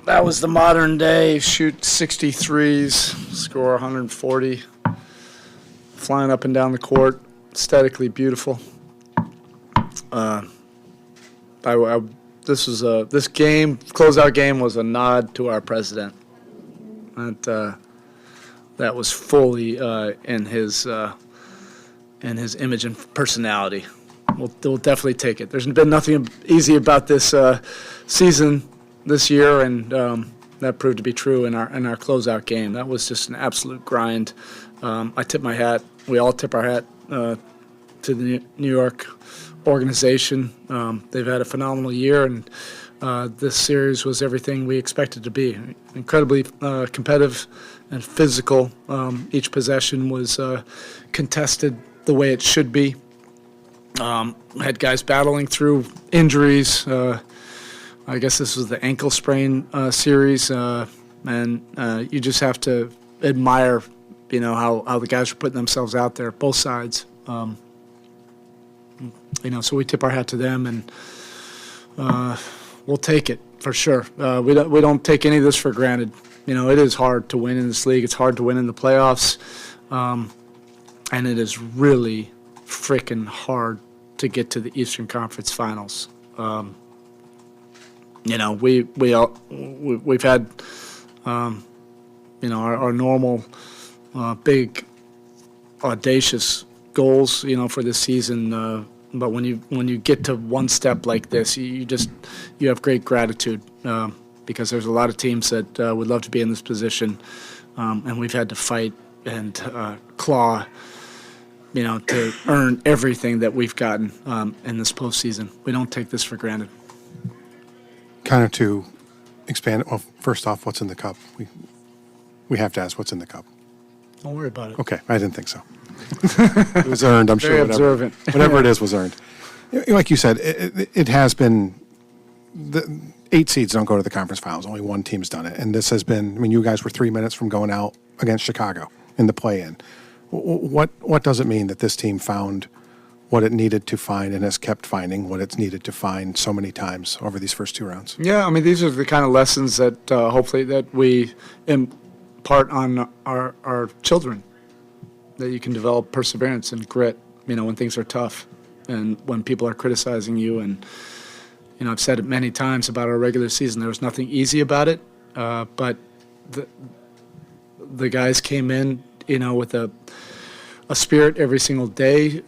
That was the modern day, shoot 63s, score 140, flying up and down the court, aesthetically beautiful. This game, closeout game, was a nod to our president. That was fully in his image and personality. We'll definitely take it. There's been nothing easy about this season this year, and that proved to be true in our closeout game. That was just an absolute grind. I tip my hat. We all tip our hat to the New York organization. They've had a phenomenal year, and this series was everything we expected to be. Incredibly competitive and physical. Each possession was contested the way it should be. Had guys battling through injuries. I guess this was the ankle sprain series, and you just have to admire, how the guys were putting themselves out there, both sides. So we tip our hat to them, and we'll take it for sure. We don't take any of this for granted. It is hard to win in this league. It's hard to win in the playoffs, and it is really freaking hard to get to the Eastern Conference Finals. We've had our normal big audacious goals for this season, but when you get to one step like this, you have great gratitude, because there's a lot of teams that would love to be in this position, and we've had to fight and claw to earn everything that we've gotten in this postseason. We don't take this for granted. Kind of to expand, well, first off, what's in the cup? We have to ask what's in the cup. Don't worry about it. Okay, I didn't think so. It was earned, I'm Very sure. observant. Whatever it is was earned. Like you said, it has been, the 8 seeds don't go to the conference finals. Only one team's done it. And this has been, you guys were 3 minutes from going out against Chicago in the play-in. What does it mean that this team found what it needed to find and has kept finding what it's needed to find so many times over these first 2 rounds? Yeah, these are the kind of lessons that hopefully that we impart on our children, that you can develop perseverance and grit, when things are tough and when people are criticizing you. And, I've said it many times about our regular season. There was nothing easy about it, but the guys came in, with a spirit every single day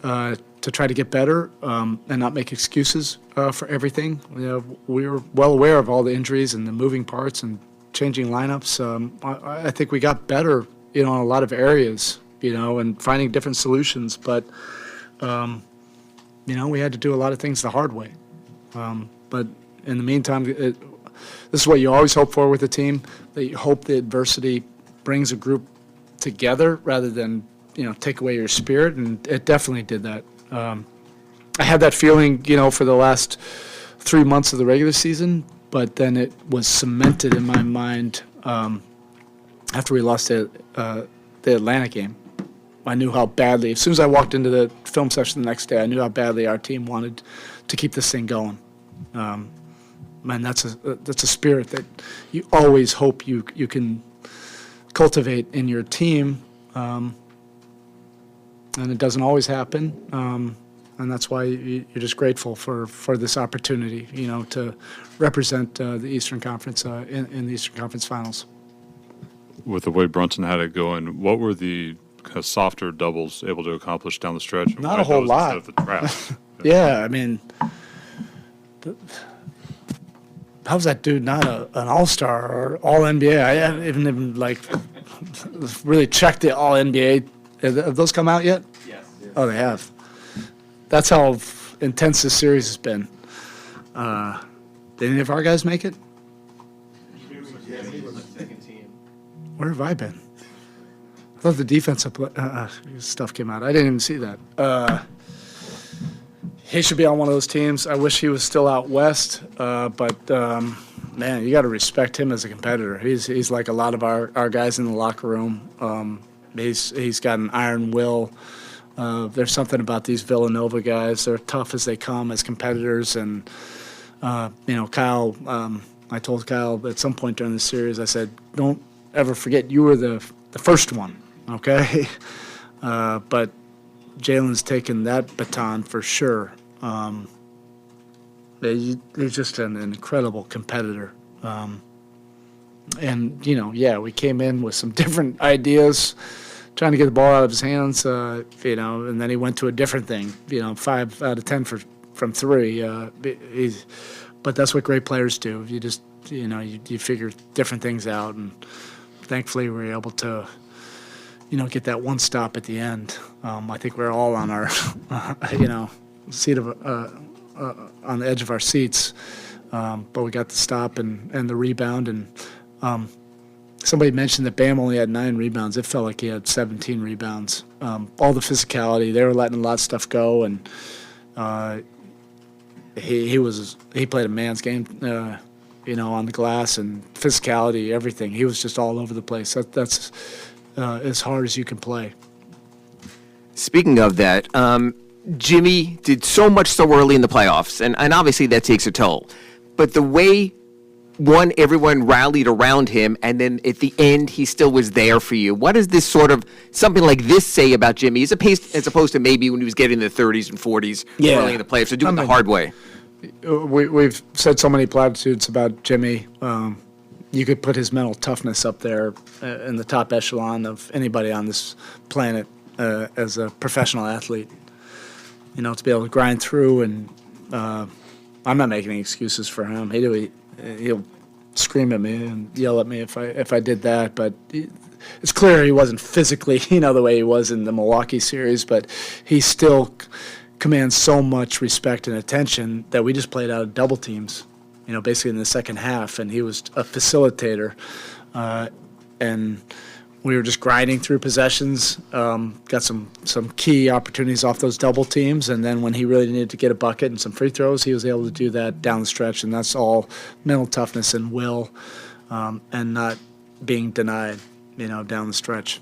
to try to get better and not make excuses for everything. We were well aware of all the injuries and the moving parts and changing lineups. I think we got better, in a lot of areas, and finding different solutions. But, we had to do a lot of things the hard way. But in the meantime, this is what you always hope for with a team, that you hope the adversity brings a group together rather than, take away your spirit. And it definitely did that. I had that feeling, for the last 3 months of the regular season, but then it was cemented in my mind after we lost the Atlanta game. I knew how badly, as soon as I walked into the film session the next day, I knew how badly our team wanted to keep this thing going. Man, that's a spirit that you always hope you can cultivate in your team, and it doesn't always happen. And that's why you're just grateful for this opportunity, to represent the Eastern Conference in the Eastern Conference Finals. With the way Brunson had it going, what were the kind of softer doubles able to accomplish down the stretch? Not a whole lot. Instead of the trap? Yeah, how's that dude not an all-star or all-NBA? I haven't even really checked the all-NBA. Have those come out yet? Yes. Oh, they have. That's how intense this series has been. Did any of our guys make it? He was the second team. Where have I been? I thought the defensive stuff came out. I didn't even see that. He should be on one of those teams. I wish he was still out west, but man, you got to respect him as a competitor. He's like a lot of our guys in the locker room. He's got an iron will. There's something about these Villanova guys. They're tough as they come as competitors, and Kyle I told Kyle at some point during the series, I said, don't ever forget you were the first one, okay? But Jalen's taken that baton for sure. He's just an incredible competitor. And, we came in with some different ideas, trying to get the ball out of his hands, and then he went to a different thing, 5 out of 10 from 3. But that's what great players do. You just, you figure different things out, and thankfully we were able to, get that one stop at the end. I think we're all on our, seat of, on the edge of our seats, but we got the stop and the rebound. And somebody mentioned that Bam only had 9 rebounds. It felt like he had 17 rebounds. All the physicality, they were letting a lot of stuff go, and he played a man's game, on the glass, and physicality, everything. He was just all over the place. That's as hard as you can play. Speaking of that, Jimmy did so much so early in the playoffs, and obviously that takes a toll. But the way, everyone rallied around him, and then at the end, he still was there for you. What does this sort of, something like this say about Jimmy, as opposed to maybe when he was getting in the 30s and 40s early in the playoffs, so doing it the hard way? We've said so many platitudes about Jimmy. You could put his mental toughness up there in the top echelon of anybody on this planet as a professional athlete. To be able to grind through, and I'm not making any excuses for him. He'll scream at me and yell at me if I did that, but it's clear he wasn't physically, the way he was in the Milwaukee series, but he still commands so much respect and attention that we just played out of double teams, basically in the second half, and he was a facilitator, and we were just grinding through possessions, got some key opportunities off those double teams, and then when he really needed to get a bucket and some free throws, he was able to do that down the stretch, and that's all mental toughness and will, and not being denied, down the stretch.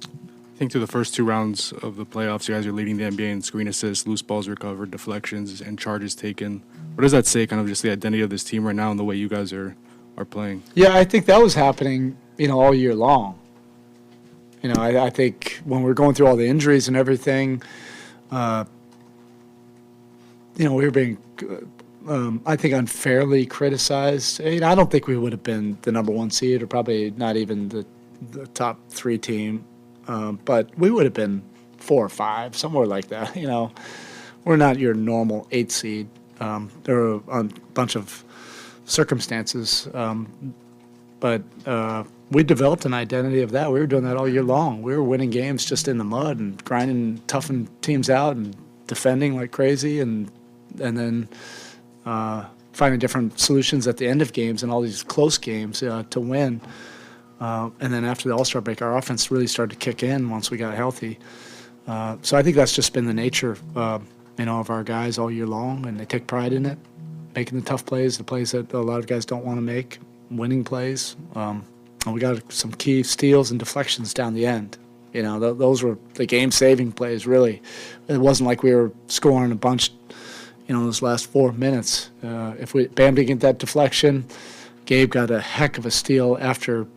I think through the first 2 rounds of the playoffs, you guys are leading the NBA in screen assists, loose balls recovered, deflections, and charges taken. What does that say, kind of just the identity of this team right now and the way you guys are playing? Yeah, I think that was happening, all year long. I think when we're going through all the injuries and everything, we were being, I think, unfairly criticized. I don't think we would have been the number 1 seed, or probably not even the top 3 team, but we would have been 4 or 5, somewhere like that. We're not your normal 8 seed. There were a bunch of circumstances, but we developed an identity of that. We were doing that all year long. We were winning games just in the mud and grinding, toughing teams out and defending like crazy, and then finding different solutions at the end of games and all these close games to win. And then after the All-Star break, our offense really started to kick in once we got healthy. So I think that's just been the nature, of our guys all year long, and they take pride in it, making the tough plays, the plays that a lot of guys don't want to make, winning plays. And we got some key steals and deflections down the end. Those were the game-saving plays, really. It wasn't like we were scoring a bunch, those last 4 minutes. If Bam didn't get that deflection, Gabe got a heck of a steal after,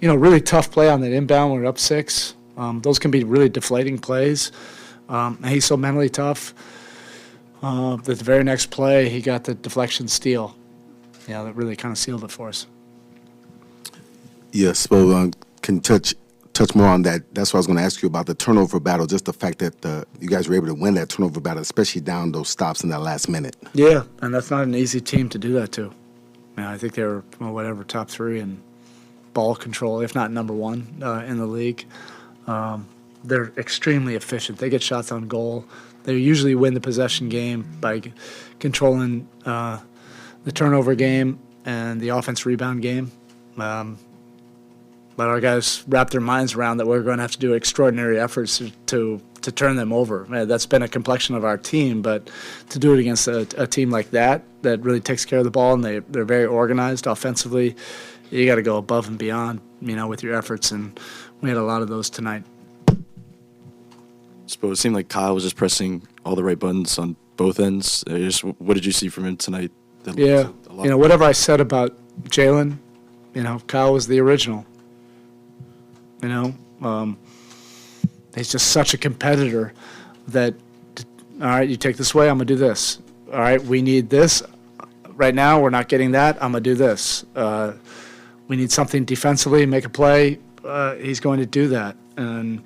really tough play on that inbound when we're up 6. Those can be really deflating plays. And he's so mentally tough. That the very next play, he got the deflection steal. That really kind of sealed it for us. Yes, Spo, can touch more on that. That's what I was going to ask you about, the turnover battle, just the fact that you guys were able to win that turnover battle, especially down those stops in that last minute. Yeah, and that's not an easy team to do that to. I think they were, top 3 in ball control, if not number 1 in the league. They're extremely efficient. They get shots on goal. They usually win the possession game by controlling the turnover game and the offense rebound game. But our guys wrapped their minds around that we're going to have to do extraordinary efforts to turn them over. That's been a complexion of our team, but to do it against a team like that really takes care of the ball, and they're very organized offensively, you got to go above and beyond, with your efforts, and we had a lot of those tonight. It seemed like Kyle was just pressing all the right buttons on both ends. What did you see from him tonight? Yeah, whatever I said about Jalen, Kyle was the original. He's just such a competitor that, all right, you take this way, I'm going to do this. All right, we need this. Right now, we're not getting that. I'm going to do this. We need something defensively, make a play. He's going to do that. And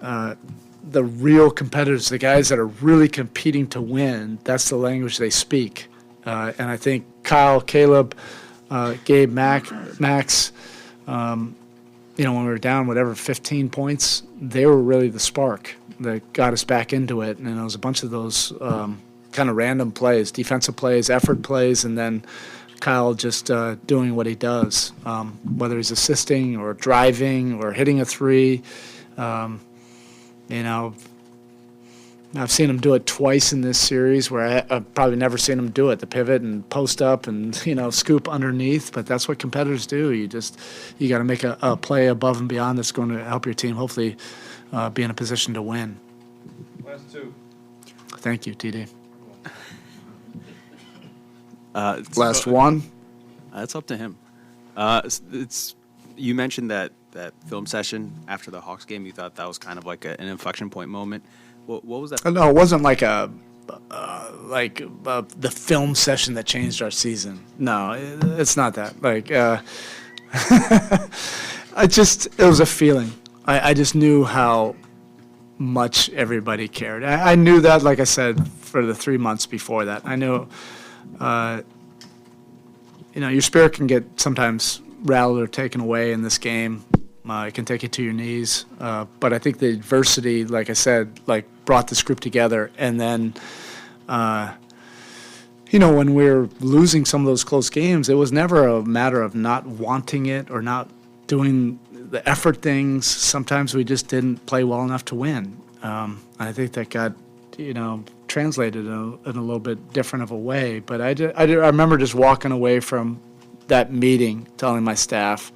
the real competitors, the guys that are really competing to win, that's the language they speak. And I think Kyle, Caleb, Gabe, Max, when we were down, 15 points, they were really the spark that got us back into it. And it was a bunch of those kind of random plays, defensive plays, effort plays, and then Kyle just doing what he does, whether he's assisting or driving or hitting a three. I've seen him do it twice in this series where I've probably never seen him do it, the pivot and post up and, scoop underneath. But that's what competitors do. You got to make a play above and beyond that's going to help your team hopefully be in a position to win. Last two. Thank you, TD. Last one. It's up to him. You mentioned that film session after the Hawks game. You thought that was kind of like an inflection point moment. What was that? No, it wasn't like the film session that changed our season. No, it's not that. It was a feeling. I just knew how much everybody cared. I knew that, like I said, for the 3 months before that. I knew, your spirit can get sometimes rattled or taken away in this game. It can take you to your knees. But I think the adversity, like I said, brought this group together. And then, when we were losing some of those close games, it was never a matter of not wanting it or not doing the effort things. Sometimes we just didn't play well enough to win. I think that got, translated in a little bit different of a way. But I remember just walking away from that meeting, telling my staff,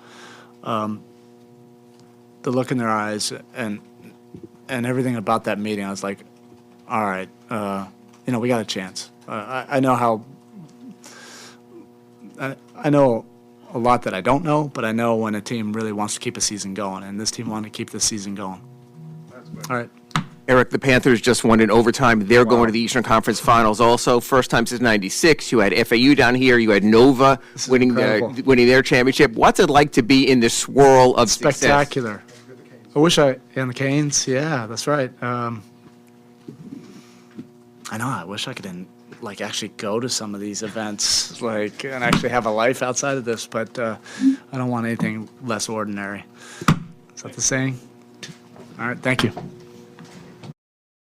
the look in their eyes and everything about that meeting, I was like, all right, we got a chance. I know how I know a lot that I don't know, but I know when a team really wants to keep a season going, and this team wanted to keep this season going. All right. Eric, the Panthers just won in overtime. They're going to the Eastern Conference Finals also. First time since '96. You had FAU down here. You had Nova winning their championship. What's it like to be in this swirl of spectacular? Success? And the Canes, yeah, that's right. I know, I wish I could actually go to some of these events and actually have a life outside of this, but I don't want anything less ordinary. Is that the saying? All right, thank you.